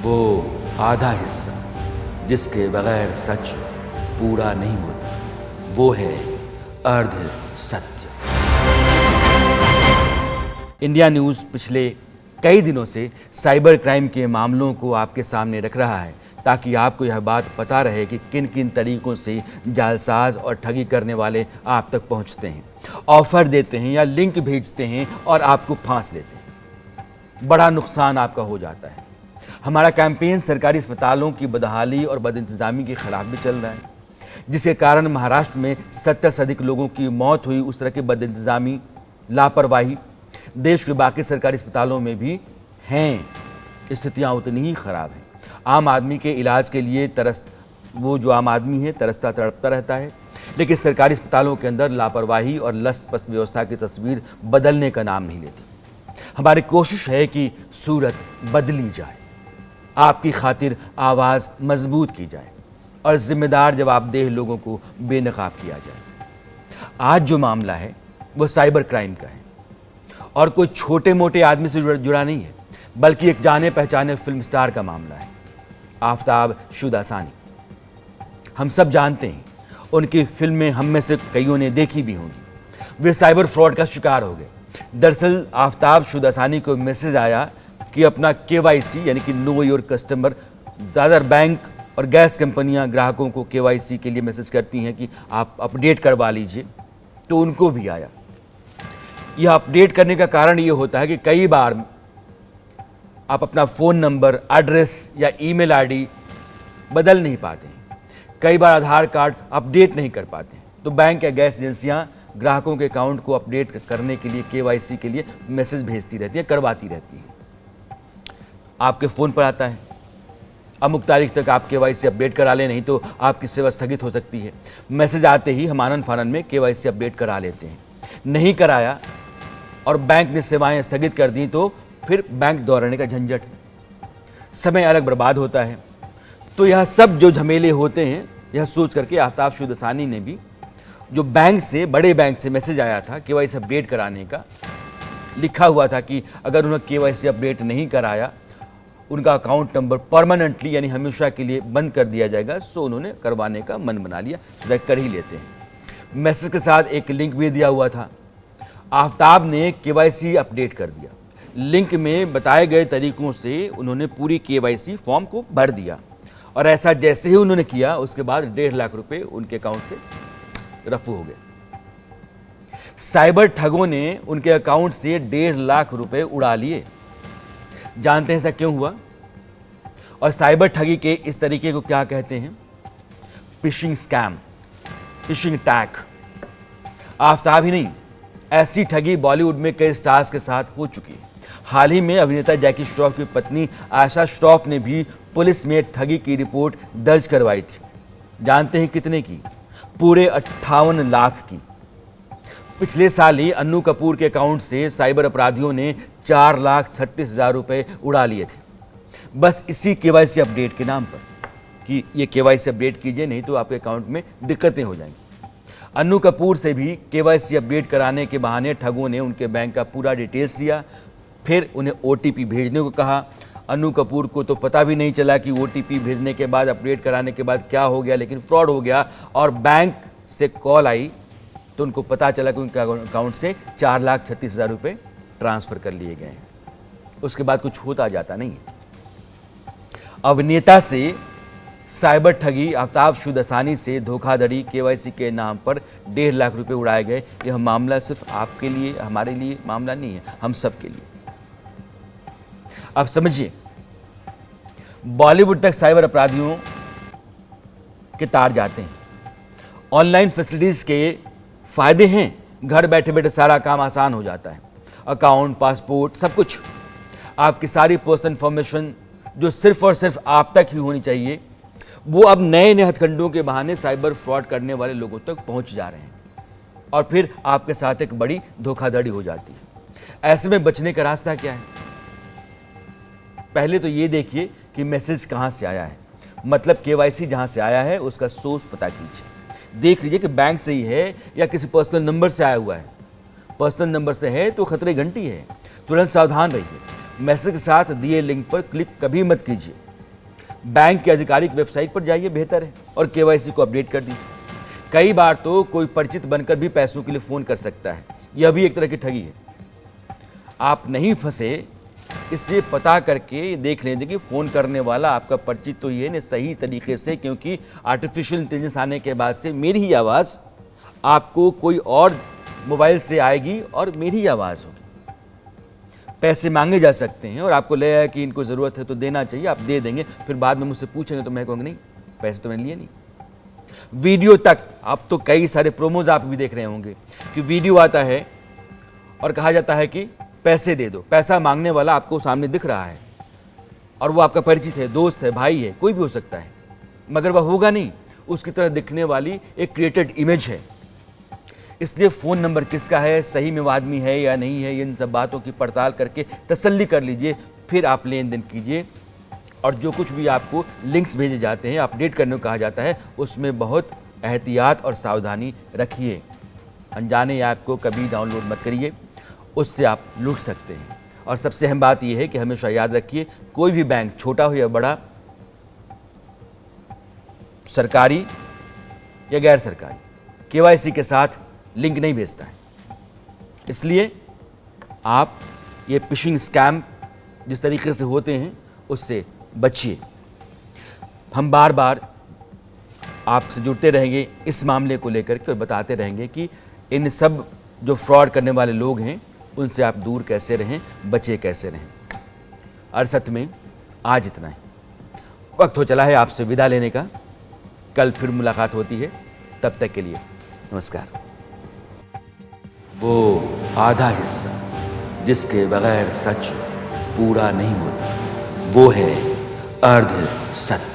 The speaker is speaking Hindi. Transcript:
वो आधा हिस्सा जिसके बगैर सच पूरा नहीं होता, वो है अर्ध सत्य। इंडिया न्यूज़ पिछले कई दिनों से साइबर क्राइम के मामलों को आपके सामने रख रहा है ताकि आपको यह बात पता रहे कि किन किन तरीकों से जालसाज और ठगी करने वाले आप तक पहुंचते हैं, ऑफर देते हैं या लिंक भेजते हैं और आपको फांस लेते हैं। बड़ा नुकसान आपका हो जाता है। हमारा कैंपेन सरकारी अस्पतालों की बदहाली और बदइंतजामी के खिलाफ भी चल रहा है, जिसके कारण महाराष्ट्र में 70 से अधिक लोगों की मौत हुई। उस तरह की बदइंतजामी, लापरवाही देश के बाकी सरकारी अस्पतालों में भी हैं। स्थितियाँ उतनी ही खराब हैं। आम आदमी के इलाज के लिए वो जो आम आदमी है तरसता तड़पता रहता है, लेकिन सरकारी अस्पतालों के अंदर लापरवाही और लस्त पस्त व्यवस्था की तस्वीर बदलने का नाम नहीं लेती। हमारी कोशिश है कि सूरत बदली जाए, आपकी खातिर आवाज़ मजबूत की जाए और जिम्मेदार जवाबदेह लोगों को बेनकाब किया जाए। आज जो मामला है वो साइबर क्राइम का है और कोई छोटे मोटे आदमी से जुड़ा नहीं है, बल्कि एक जाने पहचाने फिल्म स्टार का मामला है, आफ्ताब शुदासानी। हम सब जानते हैं, उनकी फिल्में हम में से कईयों ने देखी भी होंगी। वे साइबर फ्रॉड का शिकार हो गए। दरअसल आफ्ताब शुदासानी को मैसेज आया कि अपना KYC यानी कि नो योर कस्टमर, ज़्यादातर बैंक और गैस कंपनियां ग्राहकों को KYC के लिए मैसेज करती हैं कि आप अपडेट करवा लीजिए, तो उनको भी आया। यह अपडेट करने का कारण ये होता है कि कई बार आप अपना फ़ोन नंबर, एड्रेस या ईमेल आईडी बदल नहीं पाते हैं, कई बार आधार कार्ड अपडेट नहीं कर पाते हैं, तो बैंक या गैस एजेंसियां ग्राहकों के अकाउंट को अपडेट करने के लिए KYC के लिए मैसेज भेजती रहती हैं, करवाती रहती हैं। आपके फ़ोन पर आता है, अमुक तारीख तक आप KYC अपडेट करा लें, नहीं तो आपकी सेवा स्थगित हो सकती है। मैसेज आते ही हम आनन फानन में KYC अपडेट करा लेते हैं। नहीं कराया और बैंक ने सेवाएं स्थगित कर दी तो फिर बैंक दौड़ाने का झंझट, समय अलग बर्बाद होता है। तो यह सब जो झमेले होते हैं, यह सोच करके आफ्ताब शुदासानी ने भी, जो बैंक से, बड़े बैंक से मैसेज आया था KYC अपडेट कराने का, लिखा हुआ था कि अगर उन्होंने KYC अपडेट नहीं कराया उनका अकाउंट नंबर परमानेंटली यानी हमेशा के लिए बंद कर दिया जाएगा। सो उन्होंने करवाने का मन बना लिया, तो कर ही लेते हैं। मैसेज के साथ एक लिंक भी दिया हुआ था। आफ्ताब ने KYC अपडेट कर दिया। लिंक में बताए गए तरीकों से उन्होंने पूरी KYC फॉर्म को भर दिया और ऐसा जैसे ही उन्होंने किया उसके बाद 1.5 लाख रुपए उनके अकाउंट से रफू हो गए। साइबर ठगों ने उनके अकाउंट से 1.5 लाख रुपए उड़ा लिए। जानते हैं ऐसा क्यों हुआ और साइबर ठगी के इस तरीके को क्या कहते हैं? Phishing scam, phishing attack. Aftab ही नहीं, ऐसी ठगी बॉलीवुड में कई स्टार्स के साथ हो चुकी है। हाल ही में अभिनेता जैकी श्रॉफ की पत्नी आयशा श्रॉफ ने भी पुलिस में ठगी की रिपोर्ट दर्ज करवाई थी। जानते हैं कितने की? पूरे 58 लाख की। पिछले साल ही अन्नू कपूर के अकाउंट से साइबर अपराधियों ने 4,36,000 रुपए उड़ा लिए थे, बस इसी KYC अपडेट के नाम पर कि ये KYC अपडेट कीजिए, नहीं तो आपके अकाउंट में दिक्कतें हो जाएंगी। अन्नू कपूर से भी KYC अपडेट कराने के बहाने ठगों ने उनके बैंक का पूरा डिटेल्स लिया, फिर उन्हें OTP भेजने को कहा। अन्नू कपूर को तो पता भी नहीं चला कि OTP भेजने के बाद, अपडेट कराने के बाद क्या हो गया, लेकिन फ्रॉड हो गया और बैंक से कॉल आई तो उनको पता चला कि उनके अकाउंट से 4,36,000 रुपये ट्रांसफ़र कर लिए गए हैं। उसके बाद कुछ होता जाता नहीं है। अभिनेता से साइबर ठगी, आफ्ताब शुदासानी से धोखाधड़ी, KYC के नाम पर 1.5 लाख रुपए उड़ाए गए। यह मामला सिर्फ आपके लिए, हमारे लिए मामला नहीं है, हम सब के लिए। अब समझिए, बॉलीवुड तक साइबर अपराधियों के तार जाते हैं। ऑनलाइन फैसिलिटीज के फायदे हैं, घर बैठे बैठे सारा काम आसान हो जाता है। अकाउंट, पासपोर्ट, सब कुछ। आपकी सारी पर्सनल इंफॉर्मेशन जो सिर्फ और सिर्फ आप तक ही होनी चाहिए, वो अब नए नए हथकंडों के बहाने साइबर फ्रॉड करने वाले लोगों तक पहुंच जा रहे हैं और फिर आपके साथ एक बड़ी धोखाधड़ी हो जाती है। ऐसे में बचने का रास्ता क्या है? पहले तो ये देखिए कि मैसेज कहां से आया है, मतलब KYC जहां से आया है उसका सोर्स पता कीजिए। देख लीजिए कि बैंक से ही है या किसी पर्सनल नंबर से आया हुआ है। पर्सनल नंबर से है तो खतरे घंटी है, तुरंत सावधान रहिए। मैसेज के साथ दिए लिंक पर क्लिक कभी मत कीजिए। बैंक की आधिकारिक वेबसाइट पर जाइए, बेहतर है, और केवाईसी को अपडेट कर दीजिए। कई बार तो कोई परिचित बनकर भी पैसों के लिए फ़ोन कर सकता है, यह भी एक तरह की ठगी है। आप नहीं फंसे इसलिए पता करके देख लीजिए कि फ़ोन करने वाला आपका परिचित तो ये नहीं सही तरीके से, क्योंकि आर्टिफिशियल इंटेलिजेंस आने के बाद से मेरी ही आवाज़ आपको कोई और मोबाइल से आएगी और मेरी ही आवाज़ होगी। पैसे मांगे जा सकते हैं और आपको लगेगा कि इनको ज़रूरत है तो देना चाहिए, आप दे देंगे, फिर बाद में मुझसे पूछेंगे तो मैं कहूँगा नहीं, पैसे तो मैंने लिए नहीं। वीडियो तक, आप तो कई सारे प्रोमोज आप भी देख रहे होंगे कि वीडियो आता है और कहा जाता है कि पैसे दे दो, पैसा मांगने वाला आपको सामने दिख रहा है और वो आपका परिचित है, दोस्त है, भाई है, कोई भी हो सकता है, मगर वह होगा नहीं, उसकी तरह दिखने वाली एक क्रिएटेड इमेज है। इसलिए फ़ोन नंबर किसका है, सही में वो आदमी है या नहीं है, इन सब बातों की पड़ताल करके तसल्ली कर लीजिए, फिर आप लेन देन कीजिए। और जो कुछ भी आपको लिंक्स भेजे जाते हैं, अपडेट करने को कहा जाता है, उसमें बहुत एहतियात और सावधानी रखिए। अनजाने ऐप को कभी डाउनलोड मत करिए, उससे आप लूट सकते हैं। और सबसे अहम बात यह है कि हमेशा याद रखिए, कोई भी बैंक छोटा हो या बड़ा, सरकारी या गैर सरकारी, केवाईसी के साथ लिंक नहीं भेजता है। इसलिए आप ये फिशिंग स्कैम जिस तरीके से होते हैं उससे बचिए। हम बार बार आपसे जुड़ते रहेंगे इस मामले को लेकर के और बताते रहेंगे कि इन सब जो फ्रॉड करने वाले लोग हैं उनसे आप दूर कैसे रहें, बचे कैसे रहें। अरसत में आज इतना ही, वक्त हो चला है आपसे विदा लेने का। कल फिर मुलाकात होती है, तब तक के लिए नमस्कार। वो आधा हिस्सा जिसके बगैर सच पूरा नहीं होता, वो है अर्ध सत्य।